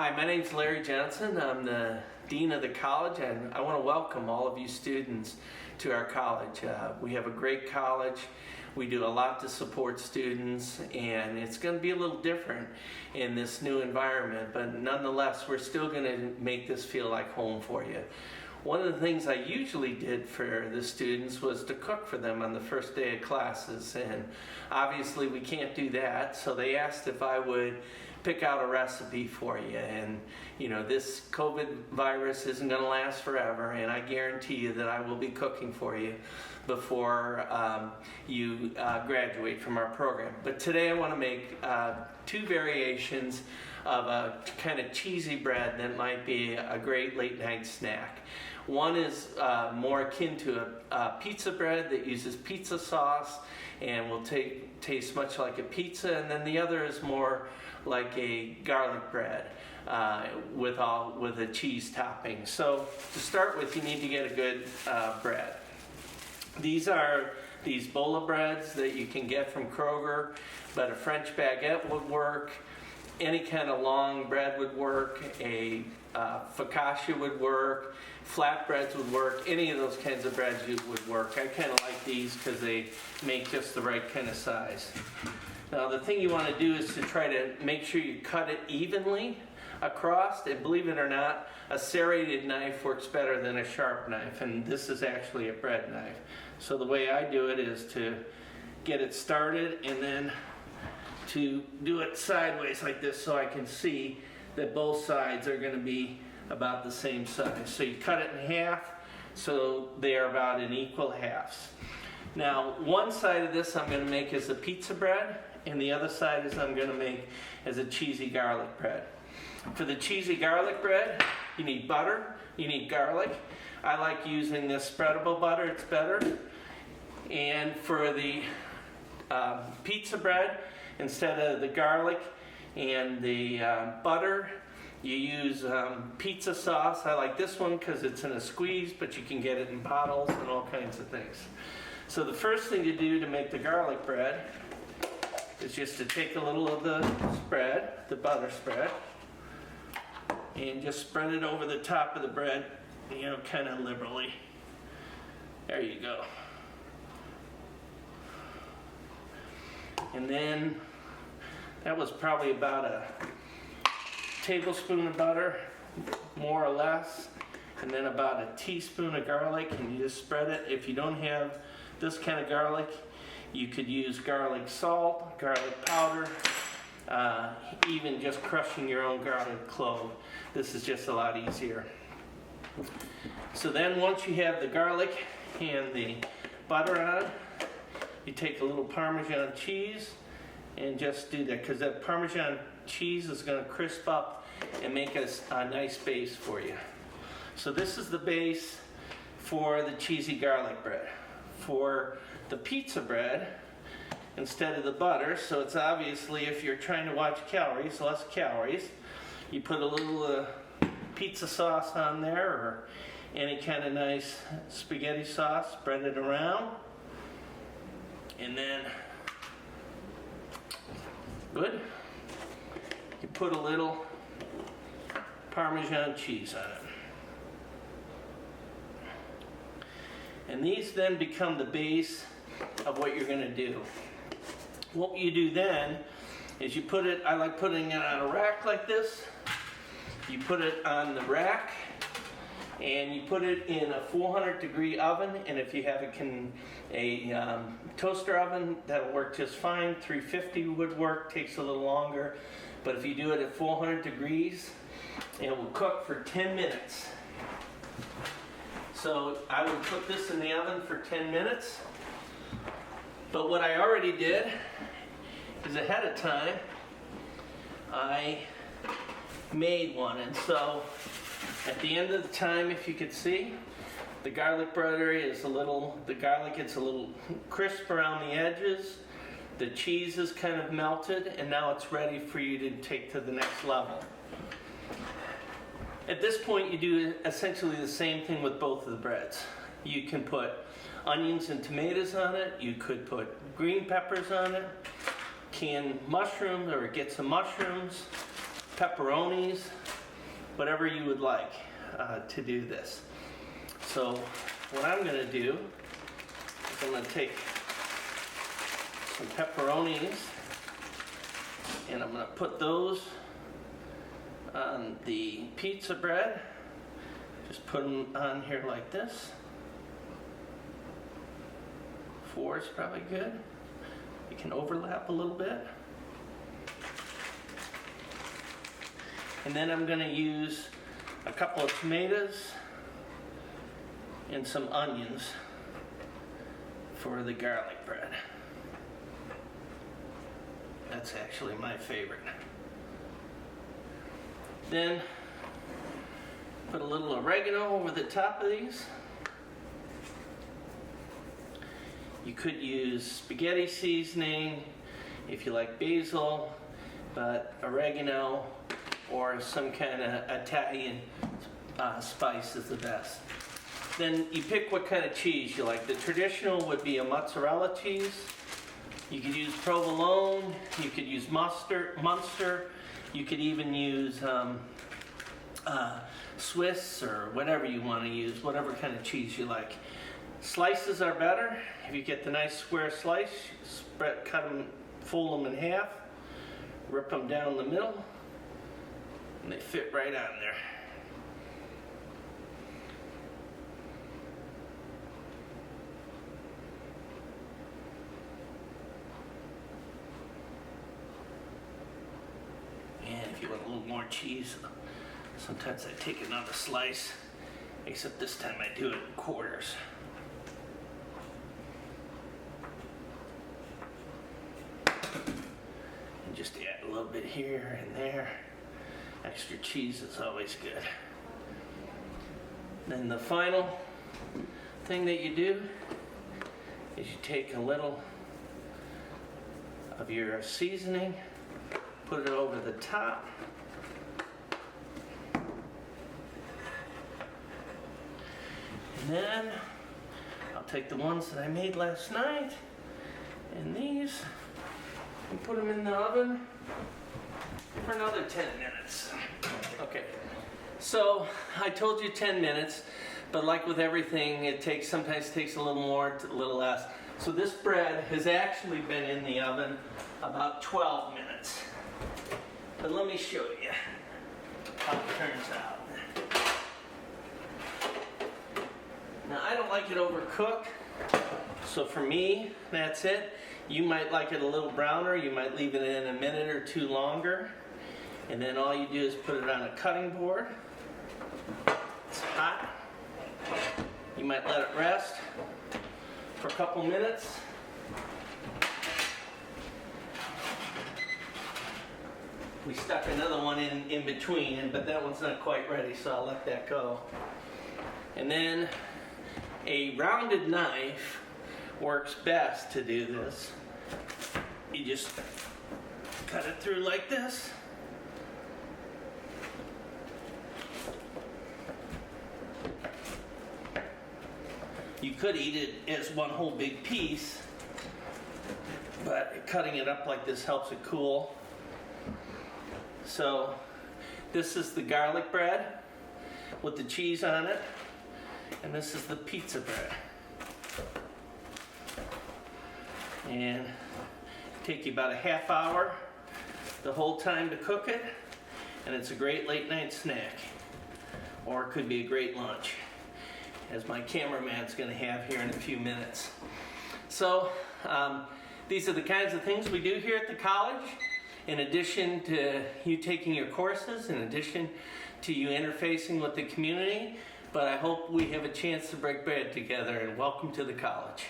Hi, my name's Larry Johnson. I'm the Dean of the college, and I want to welcome all of you students to our college. We have a great college. We do a lot to support students, and it's going to be a little different in this new environment, but nonetheless, we're still going to make this feel like home for you. One of the things I usually did for the students was to cook for them on the first day of classes, and obviously we can't do that, so they asked if I would pick out a recipe for you. And you know, this COVID virus isn't going to last forever, and I guarantee you that I will be cooking for you before you graduate from our program. But today I want to make two variations of a kind of cheesy bread that might be a great late night snack. One is more akin to a pizza bread that uses pizza sauce and will taste much like a pizza, and then the other is more like a garlic bread with a cheese topping. So to start with, you need to get a good bread. These are these bola breads that you can get from Kroger, but a French baguette would work. Any kind of long bread would work. A focaccia would work. Flatbreads would work. Any of those kinds of breads would work. I kind of like these because they make just the right kind of size. Now the thing you want to do is to try to make sure you cut it evenly across, and believe it or not, a serrated knife works better than a sharp knife, and this is actually a bread knife. So the way I do it is to get it started and then to do it sideways like this so I can see that both sides are going to be about the same size. So you cut it in half so they are about in equal halves. Now one side of this I'm going to make as a pizza bread, and the other side is I'm going to make as a cheesy garlic bread. For the cheesy garlic bread, you need butter, you need garlic. I like using this spreadable butter, it's better. And for the pizza bread, instead of the garlic and the butter, you use pizza sauce. I like this one because it's in a squeeze, but you can get it in bottles and all kinds of things. So the first thing to do to make the garlic bread is just to take a little of the spread, the butter spread, and just spread it over the top of the bread, you know, kind of liberally. There you go. And then that was probably about a tablespoon of butter, more or less, and then about a teaspoon of garlic, and you just spread it. If you don't have this kind of garlic, you could use garlic salt, garlic powder, even just crushing your own garlic clove. This is just a lot easier. So then once you have the garlic and the butter on, you take a little Parmesan cheese and just do that, because that Parmesan cheese is going to crisp up and make us a nice base for you. So this is the base for the cheesy garlic bread. For the pizza bread, instead of the butter, so it's obviously, if you're trying to watch calories, less calories, you put a little pizza sauce on there, or any kind of nice spaghetti sauce, spread it around, and then, good, you put a little Parmesan cheese on it. And these then become the base of what you're going to do. What you do then is you put it, I like putting it on a rack like this. You put it on the rack and you put it in a 400-degree oven, and if you have a toaster oven, that'll work just fine. 350 would work, takes a little longer, but if you do it at 400 degrees, it will cook for 10 minutes. So I would put this in the oven for 10 minutes. But what I already did is, ahead of time, I made one. And so at the end of the time, if you could see, the garlic butter is the garlic gets a little crisp around the edges. The cheese is kind of melted, and now it's ready for you to take to the next level. At this point, you do essentially the same thing with both of the breads. You can put onions and tomatoes on it. You could put green peppers on it, canned mushrooms, or get some mushrooms, pepperonis, whatever you would like to do this. So what I'm going to do is I'm going to take some pepperonis and I'm going to put those on the pizza bread. Just put them on here like this. 4 is probably good. You can overlap a little bit. And then I'm going to use a couple of tomatoes and some onions for the garlic bread. That's actually my favorite. Then put a little oregano over the top of these. You could use spaghetti seasoning if you like basil, but oregano or some kind of Italian spice is the best. Then you pick what kind of cheese you like. The traditional would be a mozzarella cheese. You could use provolone, you could use Munster, you could even use Swiss or whatever you want to use, whatever kind of cheese you like. Slices are better. If you get the nice square slice, cut them, fold them in half, rip them down the middle, and they fit right on there. And if you want a little more cheese, sometimes I take another slice, except this time I do it in quarters. And just add a little bit here and there. Extra cheese is always good. Then the final thing that you do is you take a little of your seasoning, put it over the top. And then I'll take the ones that I made last night and these and put them in the oven for another 10 minutes. Okay, so I told you 10 minutes, but like with everything, it sometimes takes a little more, a little less. So this bread has actually been in the oven about 12 minutes. But let me show you how it turns out. Now I don't like it overcooked, so for me, that's it. You might like it a little browner, you might leave it in a minute or two longer, and then all you do is put it on a cutting board. It's hot. You might let it rest for a couple minutes. We stuck another one in between, but that one's not quite ready, so I'll let that go. And then a rounded knife works best to do this. You just cut it through like this. You could eat it as one whole big piece, but cutting it up like this helps it cool. So this is the garlic bread with the cheese on it, and this is the pizza bread. And take you about a half hour the whole time to cook it, and it's a great late night snack, or it could be a great lunch, as my cameraman's going to have here in a few minutes. So these are the kinds of things we do here at the college. In addition to you taking your courses, in addition to you interfacing with the community, but I hope we have a chance to break bread together, and welcome to the college.